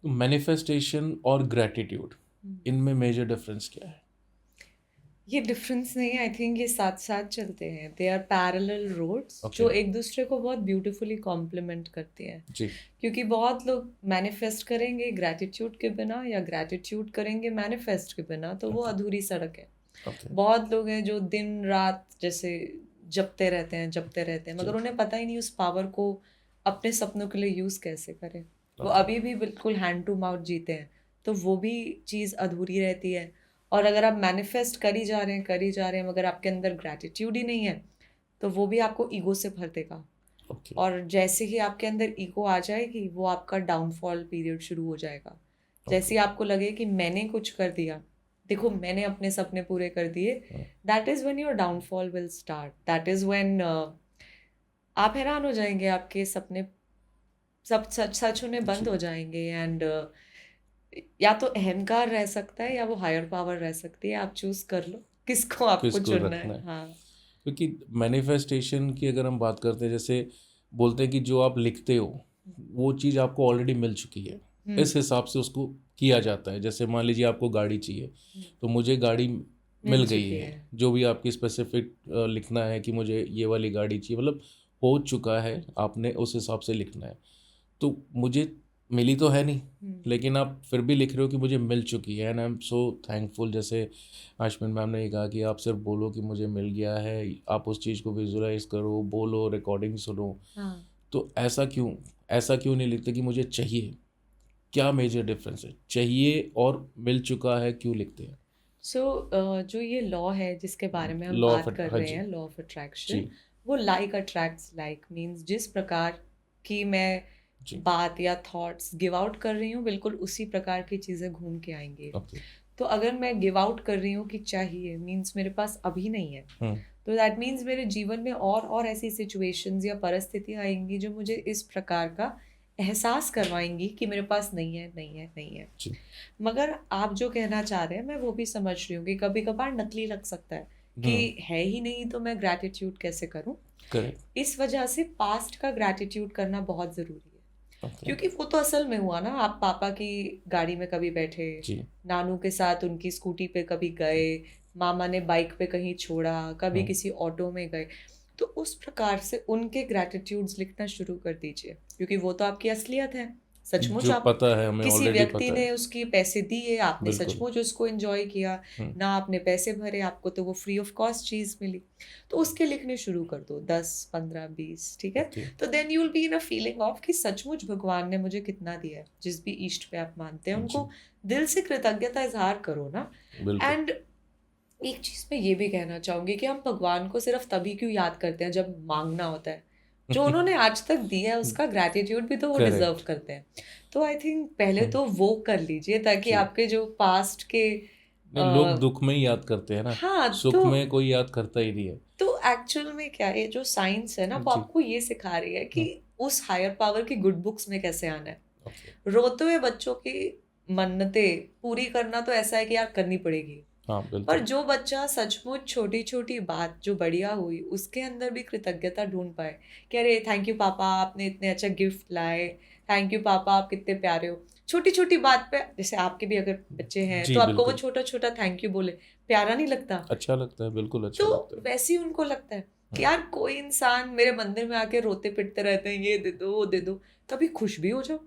तो मैनिफेस्टेशन और ग्रैटिट्यूड, इनमें मेजर डिफरेंस क्या है? ये डिफरेंस नहीं है, आई थिंक ये साथ साथ चलते हैं। They are parallel roads okay. जो एक दूसरे को बहुत ब्यूटीफुली कॉम्प्लीमेंट करती हैं। जी। क्योंकि बहुत लोग मैनिफेस्ट करेंगे ग्रैटिट्यूड के बिना या ग्रैटिट्यूड करेंगे मैनिफेस्ट के बिना, तो वो ओके। अधूरी सड़क है। ओके। बहुत लोग हैं जो दिन रात जैसे जपते रहते हैं, जी। मगर उन्हें पता ही नहीं उस पावर को अपने सपनों के लिए यूज़ कैसे करें। वो ओके। अभी भी बिल्कुल हैंड टू माउथ जीते हैं, तो वो भी चीज़ अधूरी रहती है। और अगर आप मैनिफेस्ट कर ही जा रहे हैं मगर आपके अंदर ग्रैटिट्यूड ही नहीं है, तो वो भी आपको ईगो से भर देगा। ओके। और जैसे ही आपके अंदर ईगो आ जाएगी, वो आपका डाउनफॉल पीरियड शुरू हो जाएगा। जैसे ओके। ही आपको लगे कि मैंने कुछ कर दिया, देखो मैंने अपने सपने पूरे कर दिए, that is when your downfall will start. That is when आप हैरान हो जाएंगे, आपके सपने सब सच सच होने बंद जी। हो जाएंगे। एंड या तो अहंकार रह सकता है या वो हायर पावर रह सकती है। आप चूज कर लो किसको आपको किसको चुनना रखना है। है? हाँ। क्योंकि मैनिफेस्टेशन की अगर हम बात करते हैं, जैसे बोलते हैं कि जो आप लिखते हो वो चीज़ आपको ऑलरेडी मिल चुकी है, इस हिसाब से उसको किया जाता है। जैसे मान लीजिए आपको गाड़ी चाहिए, तो मुझे गाड़ी मिल मिल गई चुकी है। है। जो भी आपकी स्पेसिफिक लिखना है कि मुझे ये वाली गाड़ी चाहिए, मतलब हो चुका है, आपने उस हिसाब से लिखना है। तो मुझे मिली तो है नहीं, लेकिन आप फिर भी लिख रहे हो कि मुझे मिल चुकी है, and I am so thankful. जैसे आशमिन मैम ने ये कहा कि आप सिर्फ बोलो कि मुझे मिल गया है, आप उस चीज़ को विजुलाइज करो, बोलो, रिकॉर्डिंग सुनो। हाँ। तो ऐसा क्यों नहीं लिखते कि मुझे चाहिए? क्या मेजर डिफरेंस है, चाहिए और मिल चुका है क्यों लिखते हैं? सो जो ये लॉ है जिसके बारे में हम लॉ ऑफ, बात कर हाँ रहे जी। हैं, लॉ ऑफ जी। अट्रैक्शन, वो लाइक अट्रैक्ट्स लाइक मीन्स जिस प्रकार की मैं जी। बात या थॉट्स गिव आउट कर रही हूँ, बिल्कुल उसी प्रकार की चीज़ें घूम के आएंगी। ओके। तो अगर मैं गिव आउट कर रही हूँ कि चाहिए, मीन्स मेरे पास अभी नहीं है, हम्म। तो दैट मीन्स मेरे जीवन में और ऐसी सिचुएशंस या परिस्थितियाँ आएंगी जो मुझे इस प्रकार का एहसास करवाएंगी कि मेरे पास नहीं है, नहीं है, नहीं है। जी। मगर आप जो कहना चाह रहे हैं मैं वो भी समझ रही हूँ कि कभी कभार नकली लग सकता है कि हम्म। है ही नहीं तो मैं ग्रैटिट्यूड कैसे करूँ। करेक्ट। इस वजह से पास्ट का ग्रैटिट्यूड करना बहुत ज़रूरी है। ओके। क्योंकि वो तो असल में हुआ ना, आप पापा की गाड़ी में कभी बैठे, जी। नानू के साथ उनकी स्कूटी पे कभी गए, मामा ने बाइक पे कहीं छोड़ा, कभी हम्म। किसी ऑटो में गए। तो उस प्रकार से उनके ग्रैटिट्यूड्स लिखना शुरू कर दीजिए, क्योंकि वो तो आपकी असलियत है। सचमुच जो आप, पता है, हमें किसी ऑलरेडी व्यक्ति पता ने है। उसकी पैसे दिए, आपने बिल्कुल। सचमुच उसको एंजॉय किया, हम्म। ना आपने पैसे भरे, आपको तो वो फ्री ऑफ कॉस्ट चीज़ मिली, तो उसके लिखने शुरू कर दो 10 15 20, ठीक है। ओके। तो then you will be in a feeling of कि सचमुच भगवान ने मुझे कितना दिया है। जिस भी इष्ट पे आप मानते हैं जी। उनको दिल से कृतज्ञता इजहार करो ना। बिल्कुल। एंड एक चीज मैं ये भी कहना चाहूंगी कि हम भगवान को सिर्फ तभी क्यों याद करते हैं जब मांगना होता है। जो उन्होंने आज तक दिया है उसका ग्रैटिट्यूड भी तो वो डिजर्व करेक्ट। करते हैं। तो आई थिंक पहले तो वो कर लीजिए ताकि जी। आपके जो पास्ट के नहीं, लोग आ, दुख में ही याद करते हैं ना, हाँ। सुख में कोई याद करता ही नहीं है। तो एक्चुअल में क्या है, जो साइंस है ना वो जी। आपको ये सिखा रही है कि हम्म। उस हायर पावर की गुड बुक्स में कैसे आना है। ओके। रोते हुए बच्चों की मन्नतें पूरी करना तो ऐसा है कि यार करनी पड़ेगी। हाँ पर बिल्कुल। जो बच्चा सचमुच छोटी छोटी बात जो बढ़िया हुई उसके अंदर भी कृतज्ञता ढूंढ पाए कि अरे थैंक यू पापा, आपने इतने अच्छा गिफ्ट लाए, थैंक यू पापा, आप कितने प्यारे हो। छोटी छोटी बात पे, जैसे आपके भी अगर बच्चे हैं जी तो आपको वो बिल्कुल। छोटा छोटा थैंक यू बोले, प्यारा नहीं लगता? अच्छा लगता है, बिल्कुल अच्छा तो लगता है। वैसे ही उनको लगता है कि हम्म। यार कोई इंसान मेरे मंदिर में आके रोते पिटते रहते हैं, ये दे दो वो दे दो, कभी खुश भी हो जाओ,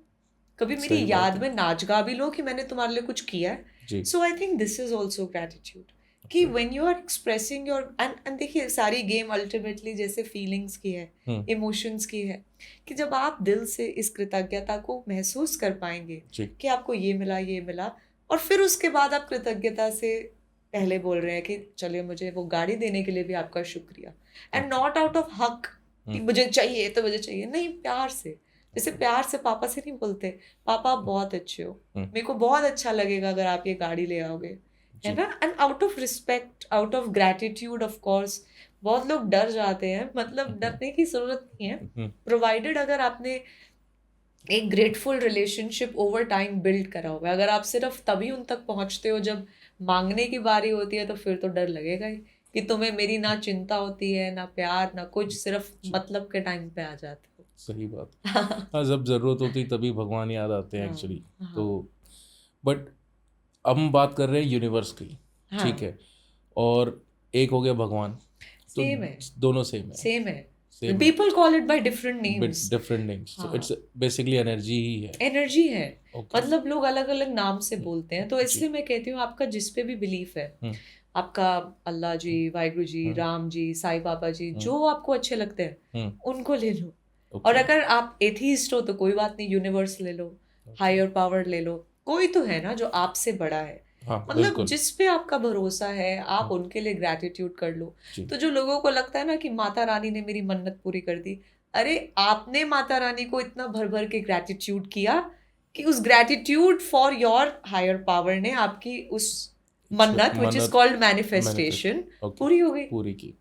कभी मेरी सही बात याद है। में नाच गा भी लो कि मैंने तुम्हारे लिए कुछ किया है। जी। So I think this is also gratitude कि okay. When you are expressing your and देखिए सारी गेम अल्टीमेटली जैसे फीलिंग्स की है, हम्म। इमोशंस की है, कि जब आप दिल से इस कृतज्ञता को महसूस कर पाएंगे जी। कि आपको ये मिला, और फिर उसके बाद आप कृतज्ञता से पहले बोल रहे हैं कि चलिए मुझे वो गाड़ी देने के लिए भी आपका शुक्रिया, and okay. Not out of हक कि हम्म। मुझे चाहिए तो मुझे चाहिए, नहीं, प्यार से। जैसे ओके। प्यार से पापा से नहीं बोलते, पापा आप बहुत अच्छे हो, हम्म। मेरे को बहुत अच्छा लगेगा अगर आप ये गाड़ी ले आओगे, है जी। ना। And out of respect, out of gratitude of course, बहुत लोग डर जाते हैं, मतलब हम्म। डरने की जरूरत नहीं है। हम्म। प्रोवाइडेड अगर आपने एक grateful relationship over time build करा हुआ है, अगर आप सिर्फ तभी उन तक पहुंचते हो जब मांगने की बारी होती है, तो फिर तो डर लगेगा ही कि तुम्हें मेरी ना चिंता होती है, ना प्यार, ना कुछ, सिर्फ जी। मतलब के टाइम पे आ जाते हो। सही बात। हाँ, जब ज़रूरत होती तभी भगवान याद आते हैं हाँ एक्चुअली। हाँ तो बट अब हम बात कर रहे हैं यूनिवर्स की, ठीक हाँ है, और एक हो गया भगवान, तो सेम है दोनों सेम है, सेम है सेम है, people call it by different but names different names, तो हाँ इट्स बेसिकली एनर्जी ही है। एनर्जी है ओके। मतलब लोग अलग अलग नाम से बोलते हैं तो जी। इसलिए मैं कहती हूँ आपका जिस पे भी बिलीफ है हम्म आपका अल्लाह जी वाहिगुरु जी हम्म राम जी साईं बाबा जी हम्म जो आपको अच्छे लगते हैं हम्म उनको ले लो और ओके अगर आप एथीस्ट हो तो कोई बात नहीं यूनिवर्स ले लो ओके। हायर पावर ले लो कोई तो है ना जो आपसे बड़ा है हाँ मतलब बिल्कुल। जिस पे आपका भरोसा है आप हम्म, उनके लिए ग्रैटिट्यूड कर लो जी। तो जो लोगों को लगता है ना कि माता रानी ने मेरी मन्नत पूरी कर दी अरे आपने माता रानी को इतना भर भर के ग्रैटिट्यूड किया कि उस gratitude for your higher power ने आपकी उस मन्नत विच इज मन्नत कॉल्ड मैनिफेस्ट, मैनिफेस्टेशन ओके, पूरी हो गई पूरी की।